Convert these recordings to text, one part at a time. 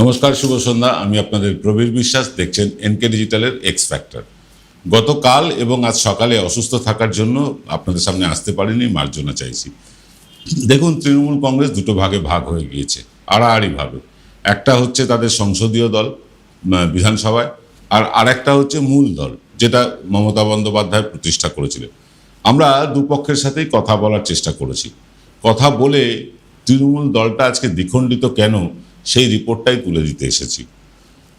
নমস্কার, শুভ সন্ধ্যা। আমি আপনাদের প্রবীর বিশ্বাস, দেখছেন এনকে ডিজিটালের এক্স ফ্যাক্টর। গতকাল এবং আজ সকালে অসুস্থ থাকার জন্য আপনাদের সামনে আসতে পারিনি, মার্জনা চাইছি। দেখুন, তৃণমূল কংগ্রেস দুটো ভাগে ভাগ হয়ে গিয়েছে, আড়াআড়িভাবে। একটা হচ্ছে তাদের সংসদীয় দল বিধানসভায়, আর আরেকটা হচ্ছে মূল দল, যেটা মমতা বন্দ্যোপাধ্যায় প্রতিষ্ঠা করেছিলেন। আমরা দুপক্ষের সাথেই কথা বলার চেষ্টা করেছি। কথা বলে তৃণমূল দলটা আজকে দ্বিখণ্ডিত কেন, সেই রিপোর্টটাই তুলে দিতে এসেছি।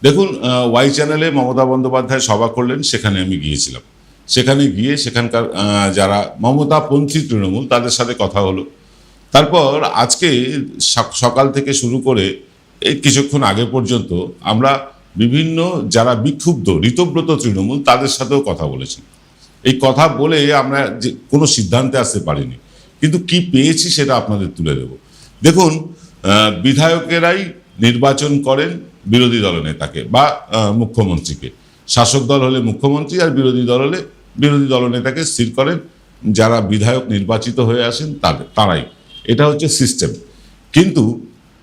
দেখুন, ওয়াই চ্যানেলে মমতা বন্দ্যোপাধ্যায় সভা করলেন, সেখানে আমি গিয়েছিলাম। সেখানে গিয়ে সেখানকার যারা মমতাপন্থী তৃণমূল, তাদের সাথে কথা হলো। তারপর আজকে সকাল থেকে শুরু করে এই কিছুক্ষণ আগে পর্যন্ত আমরা বিভিন্ন যারা বিক্ষুব্ধ ঋতব্রত তৃণমূল, তাদের সাথেও কথা বলেছি। এই কথা বলে আমরা যে কোনো সিদ্ধান্তে আসতে পারিনি, কিন্তু কি পেয়েছি সেটা আপনাদের তুলে দেব। দেখুন, বিধায়কেরাই নির্বাচন করেন বিরোধী দলনেতাকে বা মুখ্যমন্ত্রীকে। শাসক দল হলে মুখ্যমন্ত্রী, আর বিরোধী দল হলে বিরোধী দলনেতাকে স্থির করেন যারা বিধায়ক নির্বাচিত হয়ে আসেন তারাই। এটা হচ্ছে সিস্টেম। কিন্তু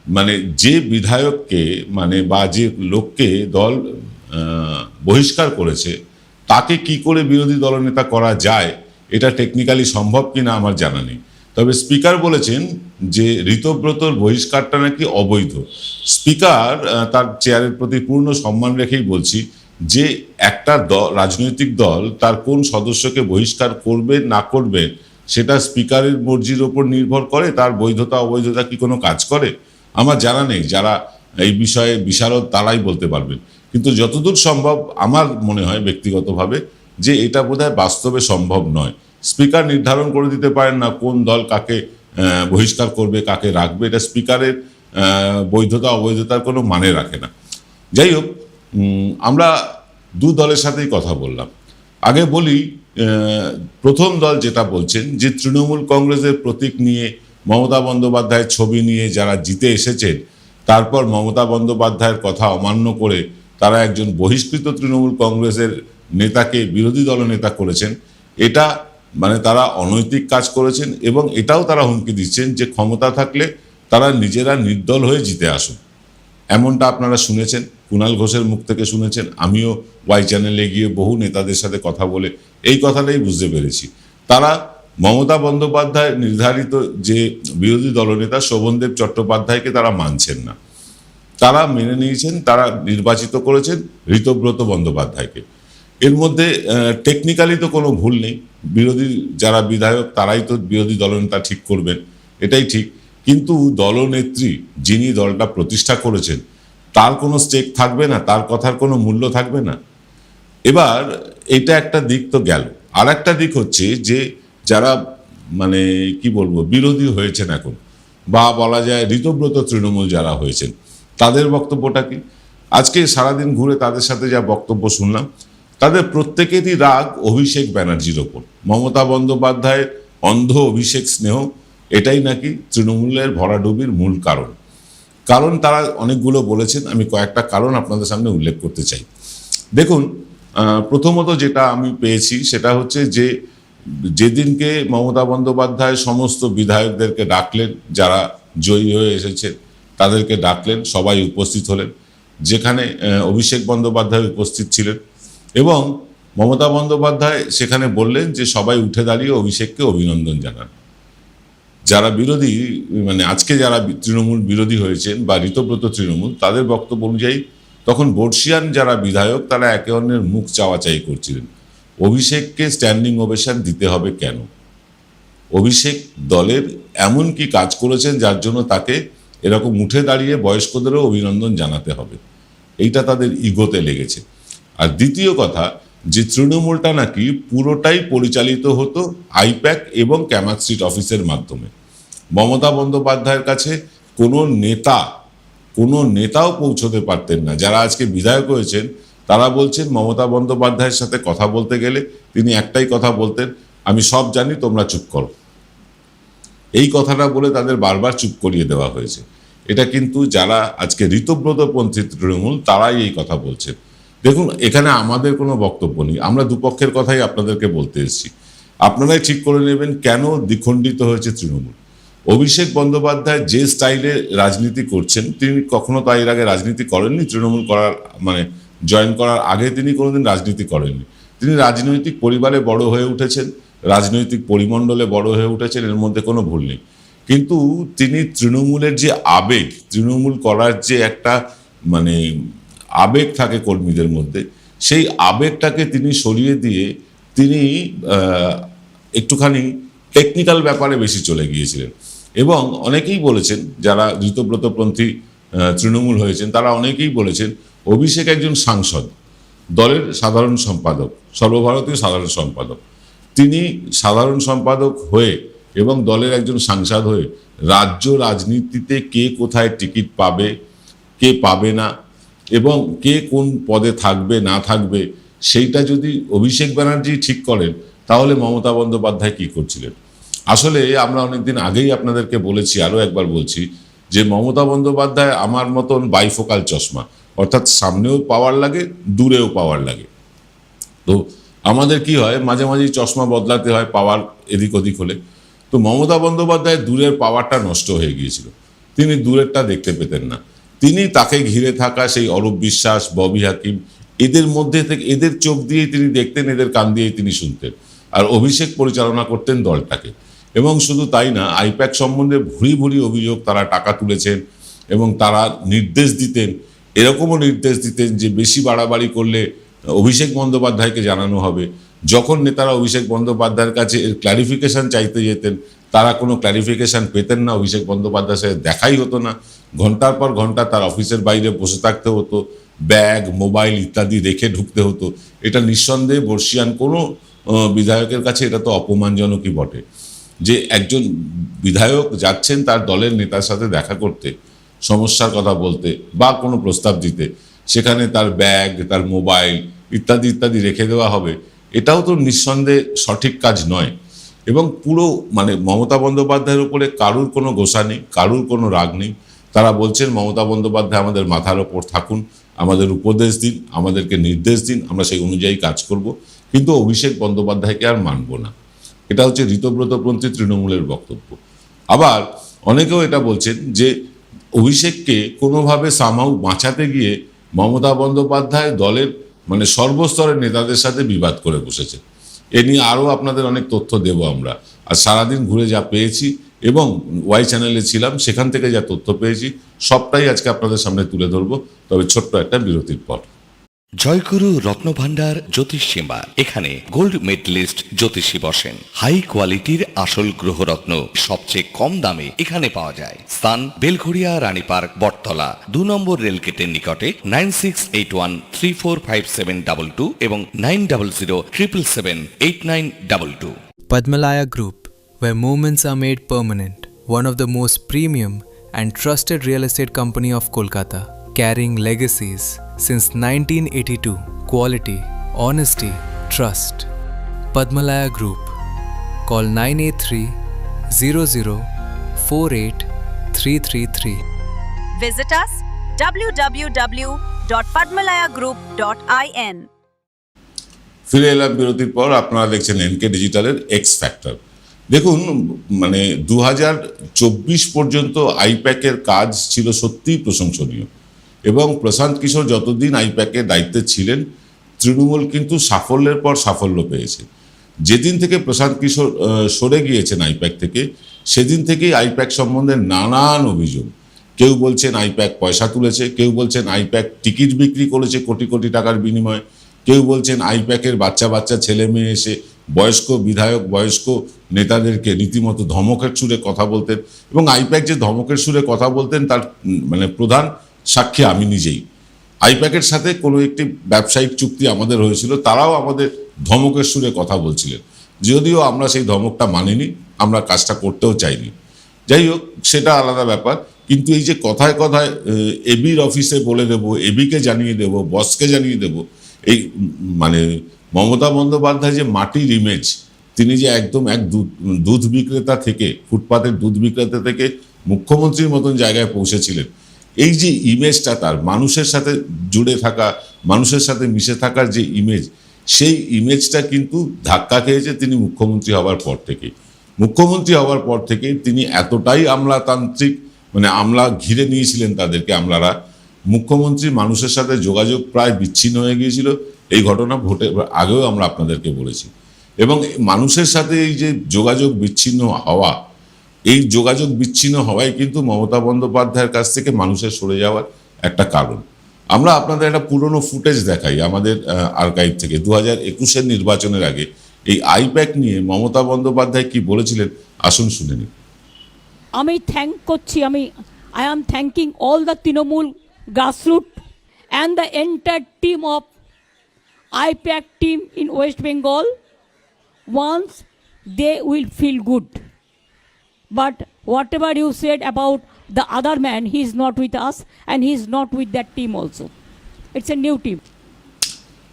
মানে যে বিধায়ককে বা যে লোককে দল বহিষ্কার করেছে, তাকে কি করে বিরোধী দলনেতা করা যায়, এটা টেকনিক্যালি সম্ভব কিনা আমার জানা নেই। তবে স্পিকার বলেছেন যে ঋতব্রতর বহিষ্কারটা নাকি অবৈধ। স্পিকার তার চেয়ারের প্রতি পূর্ণ সম্মান রেখেই বলছি যে একটা রাজনৈতিক দল তার কোন সদস্যকে বহিষ্কার করবে না করবে, সেটা স্পিকারের মর্জির ওপর নির্ভর করে। তার বৈধতা অবৈধতা কি কোনো কাজ করে আমার জানা নেই। যারা এই বিষয়ে বিশারদ তারাই বলতে পারবেন। কিন্তু যতদূর সম্ভব আমার মনে হয় ব্যক্তিগতভাবে যে এটা বোধহয় বাস্তবে সম্ভব নয়। স্পিকার নির্ধারণ করে দিতে পারেন না কোন দল কাকে বহিষ্কার করবে, কাকে রাখবে। এটা স্পিকারের বৈধতা অবৈধতার কোনো মানে রাখে না। যাই হোক, আমরা দু দলের সাথেই কথা বললাম। আগে বলি, প্রথম দল যেটা বলছেন যে তৃণমূল কংগ্রেসের প্রতীক নিয়ে, মমতা বন্দ্যোপাধ্যায়ের ছবি নিয়ে যারা জিতে এসেছেন, তারপর মমতা বন্দ্যোপাধ্যায়ের কথা অমান্য করে তারা একজন বহিষ্কৃত তৃণমূল কংগ্রেসের নেতাকে বিরোধী দলনেতা করেছেন, এটা তারা অনৈতিক কাজ করেছেন। এবং এটাও তারা হুমকি দিচ্ছেন যে ক্ষমতা থাকলে তারা নিজেরা নির্দল হয়ে জিতে আসুন। এমনটা আপনারা শুনেছেন, কুণাল ঘোষের মুখ থেকে শুনেছেন। আমিও ওয়াই চ্যানেলে গিয়ে বহু নেতাদের সাথে কথা বলে এই কথাটাই বুঝতে পেরেছি। তারা মমতা বন্দ্যোপাধ্যায় নির্ধারিত যে বিরোধী দলনেতা শোভনদেব চট্টোপাধ্যায়কে তারা মানছেন না। তারা মেনে নিয়েছেন, তারা নির্বাচিত করেছেন ঋতব্রত বন্দ্যোপাধ্যায়কে। এর মধ্যে টেকনিক্যালি তো কোনো ভুল নেই। বিরোধী যারা বিধায়ক তারাই তো বিরোধী দলনেতা ঠিক করবেন, এটাই ঠিক। কিন্তু দলনেত্রী যিনি দলটা প্রতিষ্ঠা করেছেন, তার কোনো স্টেক থাকবে না, তার কথার কোনো মূল্য থাকবে না। এবার এটা একটা দিক তো গেল। আর একটা দিক হচ্ছে যে যারা কি বলবো বিরোধী হয়েছেন এখন, বা বলা যায় ঋতব্রত তৃণমূল যারা হয়েছেন, তাদের বক্তব্যটা কি? আজকে সারাদিন ঘুরে তাদের সাথে যা বক্তব্য শুনলাম, তাদের প্রত্যেকেরই রাগ অভিষেক ব্যানার্জির ওপর। মমতা বন্দ্যোপাধ্যায়ের অন্ধ অভিষেক স্নেহ, এটাই নাকি তৃণমূলের ভরাডুবির মূল কারণ। কারণ তারা অনেকগুলো বলেছেন, আমি কয়েকটা কারণ আপনাদের সামনে উল্লেখ করতে চাই। দেখুন, প্রথমত যেটা আমি পেয়েছি সেটা হচ্ছে যে যেদিনকে মমতা বন্দ্যোপাধ্যায় সমস্ত বিধায়কদেরকে ডাকলেন, যারা জয়ী হয়ে এসেছে তাদেরকে ডাকলেন, সবাই উপস্থিত হলেন। যেখানে অভিষেক বন্দ্যোপাধ্যায় উপস্থিত ছিলেন, এবং মমতা বন্দ্যোপাধ্যায় সেখানে বললেন যে সবাই উঠে দাঁড়িয়ে অভিষেককে অভিনন্দন জানান। যারা বিরোধী আজকে যারা তৃণমূল বিরোধী হয়েছেন বা ঋতব্রত তৃণমূল, তাদের বক্তব্য অনুযায়ী তখন বর্ষিয়ান যারা বিধায়ক তারা একে অন্যের মুখ চাওয়াচাই করছিলেন। অভিষেককে স্ট্যান্ডিং ওভেশন দিতে হবে কেন? অভিষেক দলের এমন কি কাজ করেছেন যার জন্য তাকে এরকম উঠে দাঁড়িয়ে বয়স্কদেরও অভিনন্দন জানাতে হবে? এইটা তাদের ইগোতে লেগেছে। আর দ্বিতীয় কথা, যে তৃণমূলটা নাকি পুরোটাই পরিচালিত হতো আইপ্যাক এবং ক্যামাক স্ট্রিট অফিসের মাধ্যমে। মমতা বন্দ্যোপাধ্যায়ের কাছে কোনো নেতাও পৌঁছতে পারতেন না। যারা আজকে বিধায়ক হয়েছেন তারা বলছেন মমতা বন্দ্যোপাধ্যায়ের সাথে কথা বলতে গেলে তিনি একটাই কথা বলতেন, আমি সব জানি, তোমরা চুপ করো। এই কথাটা বলে তাদের বারবার চুপ করিয়ে দেওয়া হয়েছে। এটা কিন্তু যারা আজকে ঋতব্রতপন্থী তৃণমূল তারাই এই কথা বলছেন। দেখুন, এখানে আমাদের কোনো বক্তব্য নেই, আমরা দুপক্ষের কথাই আপনাদেরকে বলতে এসেছি। আপনারাই ঠিক করে নেবেন কেন দ্বিখণ্ডিত হয়েছে তৃণমূল। অভিষেক বন্দ্যোপাধ্যায় যে স্টাইলে রাজনীতি করছেন, তিনি কখনো তো এর আগে রাজনীতি করেননি। তৃণমূল করার মানে জয়েন করার আগে তিনি কোনোদিন রাজনীতি করেননি। তিনি রাজনৈতিক পরিবারে বড় হয়ে উঠেছেন, রাজনৈতিক পরিমণ্ডলে বড় হয়ে উঠেছেন, এর মধ্যে কোনো ভুল নেই। কিন্তু তিনি তৃণমূলের যে আবেগ, তৃণমূল করার যে একটা মানে আবেগ থাকে কর্মীদের মধ্যে, সেই আবেগটাকে তিনি সরিয়ে দিয়ে তিনি একটুখানি টেকনিক্যাল ব্যাপারে বেশি চলে গিয়েছিলেন। এবং অনেকেই বলেছেন, যারা ঋতব্রতপন্থী তৃণমূল হয়েছেন, তারা অনেকেই বলেছেন অভিষেক একজন সাংসদ, দলের সাধারণ সম্পাদক, সর্বভারতীয় সাধারণ সম্পাদক। তিনি সাধারণ সম্পাদক হয়ে এবং দলের একজন সাংসদ হয়ে রাজ্য রাজনীতিতে কে কোথায় টিকিট পাবে, কে পাবে না, এবং কে কোন পদে থাকবে না থাকবে, সেইটা যদি অভিষেক ব্যানার্জি ঠিক করেন, তাহলে মমতা বন্দ্যোপাধ্যায় কি করছিলেন? আসলে আমরা অনেকদিন আগেই আপনাদেরকে বলেছি, আরও একবার বলছি, যে মমতা বন্দ্যোপাধ্যায় আমার মতন বাইফোকাল চশমা, অর্থাৎ সামনেও পাওয়ার লাগে, দূরেও পাওয়ার লাগে। তো আমাদের কি হয়, মাঝে মাঝেই চশমা বদলাতে হয় পাওয়ার এদিক ওদিক হলে। তো মমতা বন্দ্যোপাধ্যায় দূরের পাওয়ারটা নষ্ট হয়ে গিয়েছিল, তিনি দূরেরটা দেখতে পেতেন না। তিনি তাকে ঘিরে থাকা সেই অরূপ বিশ্বাস, ববি হাকিম, এদের মধ্যে থেকে, এদের চোখ দিয়েই তিনি দেখতেন, এদের কান দিয়েই তিনি শুনতেন। আর অভিষেক পরিচালনা করতেন দলটাকে। এবং শুধু তাই না, আইপ্যাক সম্বন্ধে ভুরি ভুরি অভিযোগ, তারা টাকা তুলেছেন এবং তারা নির্দেশ দিতেন, এরকমও নির্দেশ দিতেন যে বেশি বাড়াবাড়ি করলে অভিষেক বন্দ্যোপাধ্যায়কে জানানো হবে। যখন নেতারা অভিষেক বন্দ্যোপাধ্যায়ের কাছে এর ক্ল্যারিফিকেশান চাইতে যেতেন, তারা কোনো ক্ল্যারিফিকেশান পেতেন না, অভিষেক বন্দ্যোপাধ্যায়ের সাথে দেখাই হতো না। ঘন্টার পর ঘন্টা তার অফিসের বাইরে বসে থাকতে হতো, ব্যাগ, মোবাইল ইত্যাদি রেখে ঢুকতে হতো। এটা নিঃসন্দেহে বর্ষিয়ান কোনো বিধায়কের কাছে এটা তো অপমানজনকই বটে, যে একজন বিধায়ক যাচ্ছেন তার দলের নেতার সাথে দেখা করতে, সমস্যার কথা বলতে বা কোনো প্রস্তাব দিতে, সেখানে তার ব্যাগ, তার মোবাইল ইত্যাদি ইত্যাদি রেখে দেওয়া হবে। এটাও তো নিঃসন্দেহে সঠিক কাজ নয়। এবং পুরো মানে মমতা বন্দ্যোপাধ্যায়ের উপরে কারুর কোনো গোসা নেই, কারুর কোনো রাগ নেই। তারা বলছেন মমতা বন্দ্যোপাধ্যায় আমাদের মাথার ওপর থাকুন, আমাদের উপদেশ দিন, আমাদেরকে নির্দেশ দিন, আমরা সেই অনুযায়ী কাজ করব, কিন্তু অভিষেক বন্দ্যোপাধ্যায়কে আর মানব না। এটা হচ্ছে ঋতব্রতপন্থী তৃণমূলের বক্তব্য। আবার অনেকেও এটা বলছেন যে অভিষেককে কোনোভাবে সামহাউ বাঁচাতে গিয়ে মমতা বন্দ্যোপাধ্যায় দলের মানে সর্বস্তরের নেতাদের সাথে বিবাদ করে বসেছে। এ নিয়ে আরও আপনাদের অনেক তথ্য দেব আমরা। আর সারাদিন ঘুরে যা পেয়েছি এবং ওয়াই চ্যানেলে ছিলাম, সেখান থেকে যা তথ্য পেয়েছি সবটাই আজকে আপনাদের সামনে তুলে ধরবো, তবে ছোট্ট একটা বিরতির পর। জয়গুরু রত্নভান্ডার জ্যোতিষীমা, এখানে গোল্ড মেডেলিস্ট জ্যোতিষী বসেন। হাই কোয়ালিটির আসল গ্রহরত্ন সবচেয়ে কম দামে এখানে পাওয়া যায়। স্থান বেলঘড়িয়া, রানী পার্ক, বটতলা, 2 নম্বর রেলগেটের নিকটে। 9681345722 এবং 9007778922। Padmalaya Group, where moments are made permanent. One of the most premium and trusted real estate company of Kolkata, carrying legacies since 1982. Quality, honesty, trust. Padmalaya Group. Call 983-0048-333. Visit us www.padmalayagroup.in. ফিরে এলাম বিরতির পর। আপনারা দেখছেন NK ডিজিটালের x factor. দেখুন, মানে 2024 পর্যন্ত আইপ্যাকের কাজ ছিল সত্যিই প্রশংসনীয়, এবং প্রশান্ত কিশোর যতদিন আইপ্যাকের দায়িত্বে ছিলেন, তৃণমূল কিন্তু সাফল্যের পর সাফল্য পেয়েছে। যেদিন থেকে প্রশান্ত কিশোর সরে গিয়েছেন আইপ্যাক থেকে, সেদিন থেকেই আইপ্যাক সম্বন্ধে নানান অভিযোগ। কেউ বলছেন আইপ্যাক পয়সা তুলেছে, কেউ বলছেন আইপ্যাক টিকিট বিক্রি করেছে কোটি কোটি টাকার বিনিময়ে, কেউ বলছেন আইপ্যাকের বাচ্চা বাচ্চা ছেলে মেয়ে এসে বয়স্ক বিধায়ক, বয়স্ক নেতাদেরকে রীতিমতো ধমকের সুরে কথা বলতেন। এবং আইপ্যাক যে ধমকের সুরে কথা বলতেন তার মানে প্রধান সাক্ষী আমি নিজেই। আইপ্যাকের সাথে কোনো একটি ব্যবসায়িক চুক্তি আমাদের হয়েছিল, তারাও আমাদের ধমকের সুরে কথা বলছিলেন, যদিও আমরা সেই ধমকটা মানিনি, আমরা কাজটা করতেও চাইনি। যাই হোক, সেটা আলাদা ব্যাপার। কিন্তু এই যে কথায় কথায় এবির অফিসে বলে দেবো, এবিকে জানিয়ে দেবো, বসকে জানিয়ে দেবো, এই মানে মমতা বন্দ্যোপাধ্যায় যে মাটির ইমেজ, তিনি যে একদম এক দুধ বিক্রেতা থেকে, ফুটপাতের দুধ বিক্রেতা থেকে মুখ্যমন্ত্রীর মতন জায়গায় পৌঁছেছিলেন, এই যে ইমেজটা তার, মানুষের সাথে জুড়ে থাকা, মানুষের সাথে মিশে থাকার যে ইমেজ, সেই ইমেজটা কিন্তু ধাক্কা খেয়েছে তিনি মুখ্যমন্ত্রী হওয়ার পর থেকে। মুখ্যমন্ত্রী হওয়ার পর থেকে তিনি এতটাই আমলাতান্ত্রিক, মানে আমলা ঘিরে নিয়েছিলেন তাদেরকে, আমলারা, মুখ্যমন্ত্রী মানুষের সাথে যোগাযোগ প্রায় বিচ্ছিন্ন হয়ে গিয়েছিল। এই ঘটনা ভোটের আগেও আমরা আপনাদেরকে বলেছি। এবং মানুষের সাথে এই যে যোগাযোগ বিচ্ছিন্ন হওয়া, এই যোগাযোগ বিচ্ছিন্ন হওয়াই কিন্তু মমতা বন্দ্যোপাধ্যায়ের কাছ থেকে মানুষের সরে যাওয়ার একটা কারণ। আমরা আপনাদের একটা পুরনো ফুটেজ দেখাই আমাদের আর্কাইভ থেকে। 2021-এর নির্বাচনের আগে এই আইপ্যাক নিয়ে মমতা বন্দ্যোপাধ্যায় কি বলেছিলেন, আসুন শুনে নিন। আমি থ্যাংক করছি, I am thanking all the Trinamool grassroot and the entire team of IPAC team in West Bengal. Once they will feel good. But whatever you said about the other man, he is not with us and he is not with that team also. It's a new team.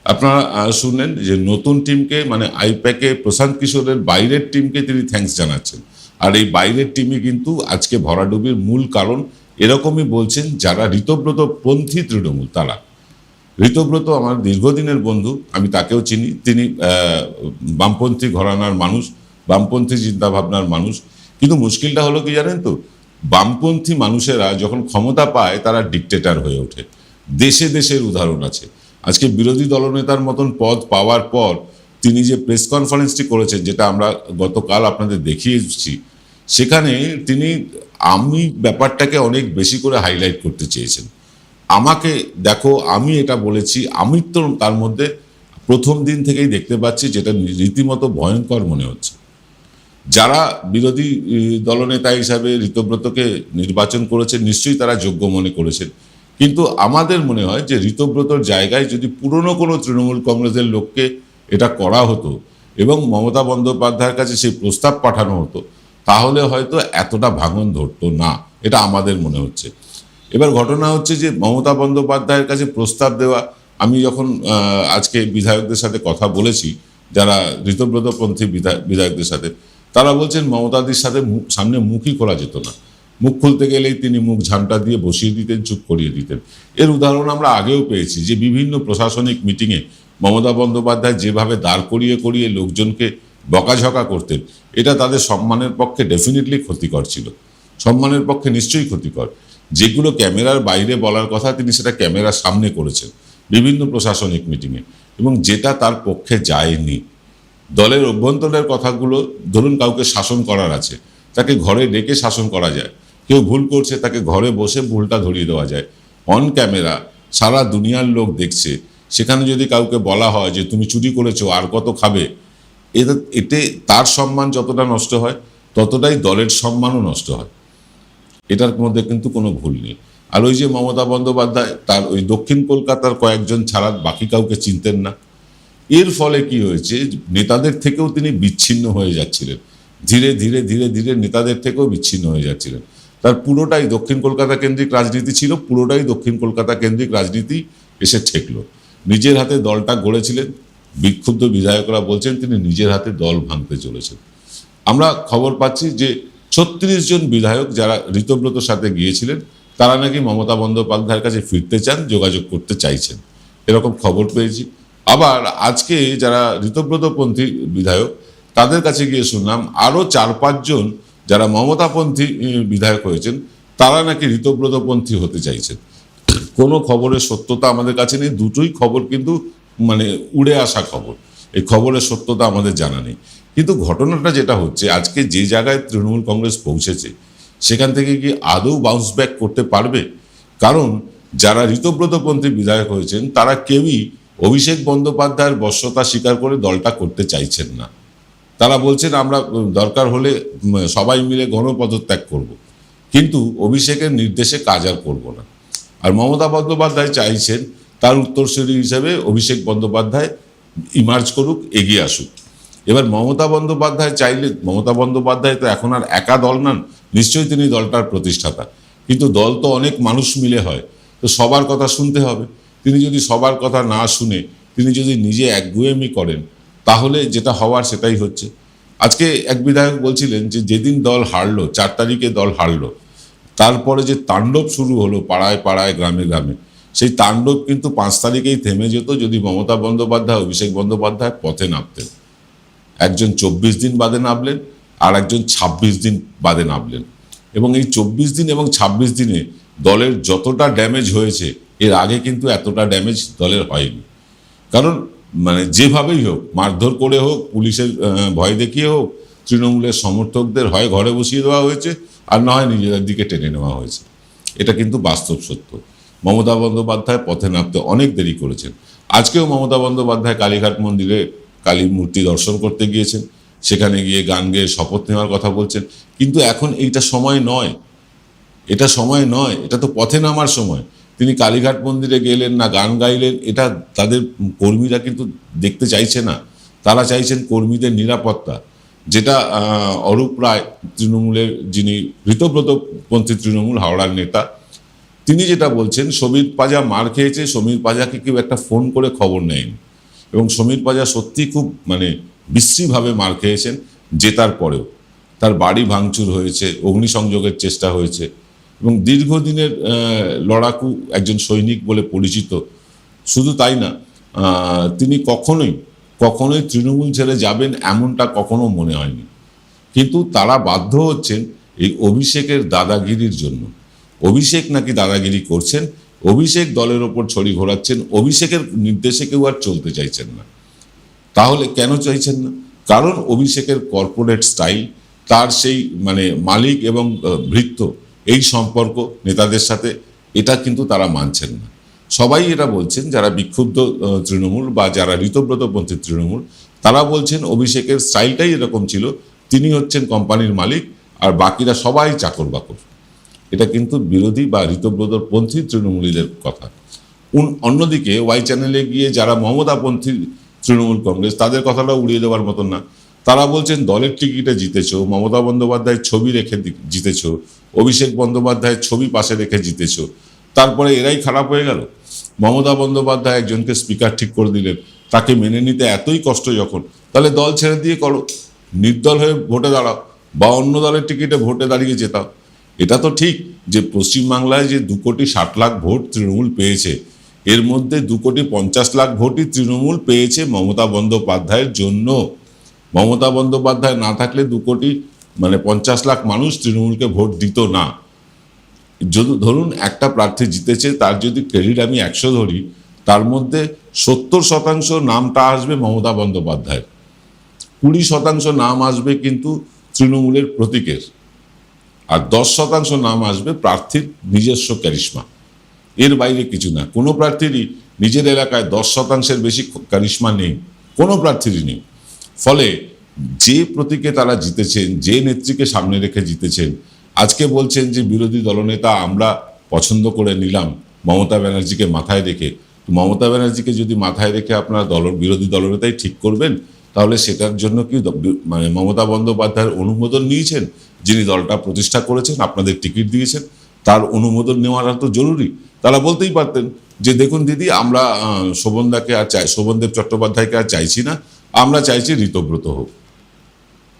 আপনারা শুনলেন যে নতুন টিমকে, মানে আইপ্যাকে প্রশান্ত কিশোরের বাইরের টিমকে তিনি থ্যাঙ্কস জানাচ্ছেন। আর এই বাইরের টিমই কিন্তু আজকে ভরাডুবির মূল কারণ, এরকমই বলছেন যারা ঋতব্রত পন্থী তৃণমূল। তারা, ঋতব্রত আমার দীর্ঘদিনের বন্ধু, আমি তাকেও চিনি। তিনি বামপন্থী ঘরানার মানুষ, বামপন্থী চিন্তাভাবনার মানুষ। কিন্তু মুশকিলটা হলো কি জানেন তো, বামপন্থী মানুষেরা যখন ক্ষমতা পায় তারা ডিকটেটর হয়ে ওঠে। দেশে দেশের উদাহরণ আছে। আজকে বিরোধী দলনেতার মতন পদ পাওয়ার পর তিনি যে প্রেস কনফারেন্সটি করেছেন, যেটা আমরা গতকাল আপনাদের দেখিয়েছি, সেখানে তিনি ব্যাপারটাকে অনেক বেশি করে হাইলাইট করতে চেয়েছেন। আমাকে দেখো, আমি এটা বলেছি, আমি তো তার মধ্যে প্রথম দিন থেকেই দেখতে পাচ্ছি, যেটা রীতিমতো ভয়ঙ্কর মনে হচ্ছে। যারা বিরোধী দলনেতা হিসাবে ঋতব্রতকে নির্বাচন করেছেন, নিশ্চয়ই তারা যোগ্য মনে করেছেন। কিন্তু আমাদের মনে হয় যে ঋতব্রতর জায়গায় যদি পুরনো কোনো তৃণমূল কংগ্রেসের লোককে এটা করা হতো এবং মমতা বন্দ্যোপাধ্যায়ের কাছে সেই প্রস্তাব পাঠানো হতো, তাহলে হয়তো এতটা ভাঙন ধরতো না, এটা আমাদের মনে হচ্ছে। এবার ঘটনা হচ্ছে যে মমতা বন্দ্যোপাধ্যায়ের কাছে প্রস্তাব দেওয়া, আমি যখন আজকে বিধায়কদের সাথে কথা বলেছি, যারা ঋতব্রতপন্থী বিধায়কদের সাথে, তারা বলছেন মমতাদির সাথে সামনে মুখই খোলা যেত না। মুখ খুলতে গেলেই তিনি মুখ ঝামটা দিয়ে বসিয়ে দিতেন, চুপ করিয়ে দিতেন। এর উদাহরণ আমরা আগেও পেয়েছি, যে বিভিন্ন প্রশাসনিক মিটিংয়ে মমতা বন্দ্যোপাধ্যায় যেভাবে দাঁড় করিয়ে করিয়ে লোকজনকে বকাঝকা করতেন, এটা তাদের সম্মানের পক্ষে ডেফিনেটলি ক্ষতিকর ছিল। সম্মানের পক্ষে নিশ্চয়ই ক্ষতিকর। যেগুলো ক্যামেরার বাইরে বলার কথা, তিনি সেটা ক্যামেরার সামনে করেছেন বিভিন্ন প্রশাসনিক মিটিংয়ে, এবং যেটা তার পক্ষে যায়নি। দলের অভ্যন্তরের কথাগুলো, ধরুন কাউকে শাসন করার আছে, তাকে ঘরে ডেকে শাসন করা যায়। কেউ ভুল করছে, তাকে ঘরে বসে ভুলটা ধরিয়ে দেওয়া যায়। অন ক্যামেরা সারা দুনিয়ার লোক দেখছে, সেখানে যদি কাউকে বলা হয় যে তুমি চুরি করেছো, আর কত খাবে, এতে তার সম্মান যতটা নষ্ট হয়, ততটাই দলের সম্মানও নষ্ট হয়। এটার মধ্যে কিন্তু কোনো ভুল নেই। আর ওই যে মমতা বন্দ্যোপাধ্যায় তার ওই দক্ষিণ কলকাতার কয়েকজন ছাড়া বাকি কাউকে চিনতেন না। এর ফলে কি হয়েছে, নেতাদের থেকেও তিনি বিচ্ছিন্ন হয়ে যাচ্ছিলেন। ধীরে ধীরে ধীরে ধীরে নেতাদের থেকেও বিচ্ছিন্ন হয়ে যাচ্ছিলেন। তার পুরোটাই দক্ষিণ কলকাতা কেন্দ্রিক রাজনীতি ছিল, পুরোটাই দক্ষিণ কলকাতা কেন্দ্রিক রাজনীতি এসে ঠেকলো। নিজের হাতে দলটা গড়েছিলেন, বিক্ষুব্ধ বিধায়করা বলছেন তিনি নিজের হাতে দল ভাঙতে চলেছেন। আমরা খবর পাচ্ছি যে 36 জন বিধায়ক যারা ঋতব্রতর সাথে গিয়েছিলেন, তারা নাকি মমতা বন্দ্যোপাধ্যায়ের কাছে ফিরতে চান, যোগাযোগ করতে চাইছেন, এরকম খবর পেয়েছি। আবার আজকে যারা ঋতব্রতপন্থী বিধায়ক, তাদের কাছে গিয়ে শুনলাম আরও 4-5 জন যারা মমতাপন্থী বিধায়ক হয়েছেন, তারা নাকি ঋতব্রতপন্থী হতে চাইছেন। কোনো খবরের সত্যতা আমাদের কাছে নেই, দুটোই খবর কিন্তু মানে উড়ে আসা খবর। এই খবরের সত্যতা আমাদের জানা নেই। কিন্তু ঘটনাটা যেটা হচ্ছে, আজকে যে জায়গায় তৃণমূল কংগ্রেস পৌঁছেছে, সেখান থেকে কি আদৌ বাউন্স ব্যাক করতে পারবে? কারণ যারা ঋতব্রতপন্থী বিধায়ক হয়েছেন, তারা কেউই অভিষেক বন্দ্যোপাধ্যায়ের বশ্যতা স্বীকার করে দলটা করতে চাইছেন না। তারা বলছেন আমরা দরকার হলে সবাই মিলে গণপদত্যাগ করব, কিন্তু অভিষেকের নির্দেশে কাজ আর করব না। আর মমতা বন্দ্যোপাধ্যায় চাইছেন তার উত্তরসূরি হিসেবে অভিষেক বন্দ্যোপাধ্যায় ইমার্জ করুক, এগিয়ে আসুক। এবার মমতা বন্দ্যোপাধ্যায় চাইলে, মমতা বন্দ্যোপাধ্যায় তো এখন আর একা দল নন, নিশ্চয়ই তিনি দলটার প্রতিষ্ঠাতা, কিন্তু দল তো অনেক মানুষ মিলে হয়, তো সবার কথা শুনতে হবে। তিনি যদি সবার কথা না শুনে তিনি যদি নিজে একগুঁয়েমি করেন, তাহলে যেটা হওয়ার সেটাই হচ্ছে। আজকে এক বিধায়ক বলছিলেন যে যেদিন দল হারলো, 4 তারিখে দল হারলো, তারপরে যে তাণ্ডব শুরু হলো পাড়ায় পাড়ায়, গ্রামে গ্রামে, সেই তাণ্ডব কিন্তু 5 তারিখেই থেমে যেত যদি মমতা বন্দ্যোপাধ্যায়, অভিষেক বন্দ্যোপাধ্যায় পথে নামতেন। একজন 24 দিন বাদে নামলেন, আর একজন 26 দিন বাদে নামলেন, এবং এই 24 দিন এবং 26 দিনে দলের যতটা ড্যামেজ হয়েছে এর আগে কিন্তু এতটা ড্যামেজ দলের হয়নি। কারণ মানে যেভাবেই হোক, মারধর করে হোক, পুলিশের ভয় দেখিয়ে হোক, তৃণমূলের সমর্থকদের হয় ঘরে বসিয়ে দেওয়া হয়েছে, আর না হয় নিজেদের দিকে টেনে নেওয়া হয়েছে। এটা কিন্তু বাস্তব সত্য। মমতা বন্দ্যোপাধ্যায় পথে নামতে অনেক দেরি করেছেন। আজকেও মমতা বন্দ্যোপাধ্যায় কালীঘাট মন্দিরে কালীর মূর্তি দর্শন করতে গিয়েছেন, সেখানে গিয়ে গান গেয়ে শপথ নেওয়ার কথা বলছেন, কিন্তু এখন এইটা সময় নয়, এটা সময় নয়, এটা তো পথে নামার সময়। তিনি কালীঘাট মন্দিরে গেলেন না, গান গাইলেন, এটা তাদের কর্মীরা কিন্তু দেখতে চাইছে না। তারা চাইছেন কর্মীদের নিরাপত্তা, যেটা অরূপ রায়, তৃণমূলের যিনি ঋতব্রতপন্থী তৃণমূল হাওড়ার নেতা, তিনি যেটা বলছেন, সমীর পাজা মার খেয়েছে, সমীর পাজাকে কেউ একটা ফোন করে খবর নেয়নি, এবং সমীর পাজা সত্যি খুব মানে বিশ্রীভাবে মার খেয়েছেন জেতার পরেও। তার বাড়ি ভাঙচুর হয়েছে, অগ্নিসংযোগের চেষ্টা হয়েছে, এবং দীর্ঘদিনের লড়াকু একজন সৈনিক বলে পরিচিত। শুধু তাই না, তিনি কখনোই তৃণমূল ছেড়ে যাবেন এমনটা কখনো মনে হয়নি। কিন্তু তারা বাধ্য হচ্ছেন এই অভিষেকের দাদাগিরির জন্য। অভিষেক নাকি দাদাগিরি করছেন, অভিষেক দলের ওপর ছড়ি ঘোরাচ্ছেন, অভিষেকের নির্দেশে কেউ আর চলতে চাইছেন না। তাহলে কেন চাইছেন না? কারণ অভিষেকের কর্পোরেট স্টাইল, তার সেই মানে মালিক এবং ভৃত্য এই সম্পর্ক নেতাদের সাথে, এটা কিন্তু তারা মানছেন না। সবাই এটা বলছেন, যারা বিক্ষুব্ধ তৃণমূল বা যারা ঋতব্রতপন্থী তৃণমূল, তারা বলছেন অভিষেকের স্টাইলটাই এরকম ছিল, তিনি হচ্ছেন কোম্পানির মালিক আর বাকিরা সবাই চাকর বাকর। এটা কিন্তু বিরোধী বা ঋতব্রতপন্থী তৃণমূলীদের কথা। অন্যদিকে ওয়াই চ্যানেলে গিয়ে যারা মমতাপন্থী তৃণমূল কংগ্রেস, তাদের কথাটা উড়িয়ে দেওয়ার মতন না। তারা বলছেন দলের টিকিটে জিতেছো, মমতা বন্দ্যোপাধ্যায়ের ছবি রেখে জিতেছো, অভিষেক বন্দ্যোপাধ্যায়ের ছবি পাশে রেখে জিতেছো, তারপরে এরাই খারাপ হয়ে গেল। মমতা বন্দ্যোপাধ্যায় একজনকে স্পিকার ঠিক করে দিলেন, তাকে মেনে নিতে এতই কষ্ট যখন, তাহলে দল ছেড়ে দিয়ে করো, নির্দল হয়ে ভোটে দাঁড়াও, বা অন্য দলের টিকিটে ভোটে দাঁড়িয়ে জেতাও। এটা তো ঠিক যে পশ্চিমবাংলায় যে 2,60,00,000 ভোট তৃণমূল পেয়েছে, এর মধ্যে 2,50,00,000 ভোটই তৃণমূল পেয়েছে মমতা বন্দ্যোপাধ্যায়ের জন্য। মমতা বন্দ্যোপাধ্যায় না থাকলে 2,50,00,000 মানুষ তৃণমূলকে ভোট দিত না। যদি ধরুন একটা প্রার্থী জিতেছে, তার যদি ক্রেডিট আমি 100 ধরি, তার মধ্যে 70% নামটা আসবে মমতা বন্দ্যোপাধ্যায়ের, 20% নাম আসবে কিন্তু তৃণমূলের প্রতীকের, আর 10% নাম আসবে প্রার্থীর নিজস্ব ক্যারিশমা। এর বাইরে কিছু না। কোনো প্রার্থীরই নিজের এলাকায় 10%-এর বেশি ক্যারিশমা নেই, কোনো প্রার্থীরই নেই। ফলে যে প্রতীকে তারা জিতেছেন, যে নেত্রীকে সামনে রেখে জিতেছেন, আজকে বলছেন যে বিরোধী দলনেতা আমরা পছন্দ করে নিলাম মমতা ব্যানার্জিকে মাথায় রেখে। মমতা ব্যানার্জিকে যদি মাথায় রেখে আপনারা বিরোধী দলনেতাই ঠিক করবেন, তাহলে সেটার জন্য কি মানে মমতা বন্দ্যোপাধ্যায়ের অনুমোদন নিয়েছেন? যিনি দলটা প্রতিষ্ঠা করেছেন, আপনাদের টিকিট দিয়েছেন, তার অনুমোদন নেওয়াটা তো জরুরি। তারা বলতেই পারতেন যে দেখুন দিদি, আমরা শোভনদেব চট্টোপাধ্যায়কে আর চাইছি না, আমরা চাইছি ঋতব্রত হোক।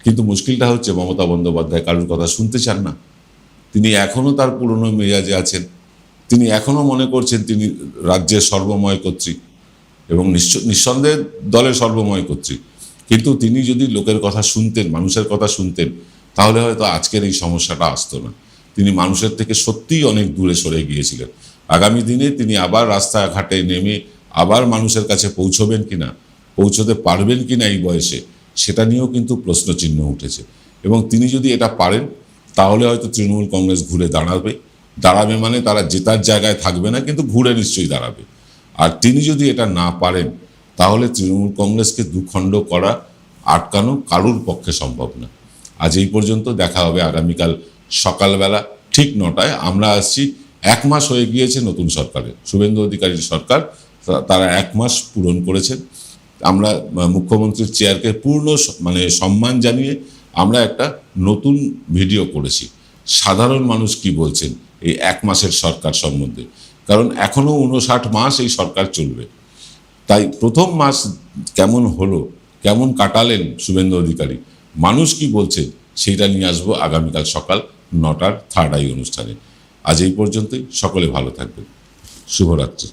কিন্তু মুশকিলটা হচ্ছে মমতা বন্দ্যোপাধ্যায় কারোর কথা শুনতে চান না। তিনি এখনো তার পুরনো মেজাজে আছেন, তিনি এখনো মনে করছেন তিনি রাজ্যের সর্বময় কর্তৃক, এবং নিঃসন্দেহে দলের সর্বময় কর্তৃক। কিন্তু তিনি যদি লোকের কথা শুনতেন, মানুষের কথা শুনতেন, তাহলে হয়তো আজকের এই সমস্যাটা আসতো না। তিনি মানুষের থেকে সত্যিই অনেক দূরে সরে গিয়েছিলেন। আগামী দিনে তিনি আবার রাস্তাঘাটে নেমে আবার মানুষের কাছে পৌঁছবেন কিনা, পৌঁছতে পারবেন কিনা এই বয়সে, সেটা নিয়েও কিন্তু প্রশ্নচিহ্ন উঠেছে। এবং তিনি যদি এটা পারেন, তাহলে হয়তো তৃণমূল কংগ্রেস ঘুরে দাঁড়াবে মানে তারা জেতার জায়গায় থাকবে না, কিন্তু ঘুরে নিশ্চয়ই দাঁড়াবে। আর তিনি যদি এটা না পারেন, তাহলে তৃণমূল কংগ্রেসকে দুখণ্ড করা, আটকানো কারোর পক্ষে সম্ভব না। আজ এই পর্যন্ত, দেখা হবে আগামীকাল সকালবেলা ঠিক 9টায়। আমরা আসছি, 1 মাস হয়ে গিয়েছে নতুন সরকারের, শুভেন্দু অধিকারীর সরকার, তারা 1 মাস পূরণ করেছেন। আমরা মুখ্যমন্ত্রীর চেয়ারকে পূর্ণ মানে সম্মান জানিয়ে আমরা একটা নতুন ভিডিও করেছি, সাধারণ মানুষ কি বলছেন এই 1 মাসের সরকার সম্বন্ধে। কারণ এখনো 59 মাস এই সরকার চলবে, তাই প্রথম মাস কেমন হলো, কেমন কাটালেন শুভেন্দু অধিকারী, মানুষ কি বলছেন, সেইটা নিয়ে আসবো আগামীকাল সকাল 9টার থার্ড আই অনুষ্ঠানে। আজ এই পর্যন্তই, সকলে ভালো থাকবেন, শুভরাত্রি।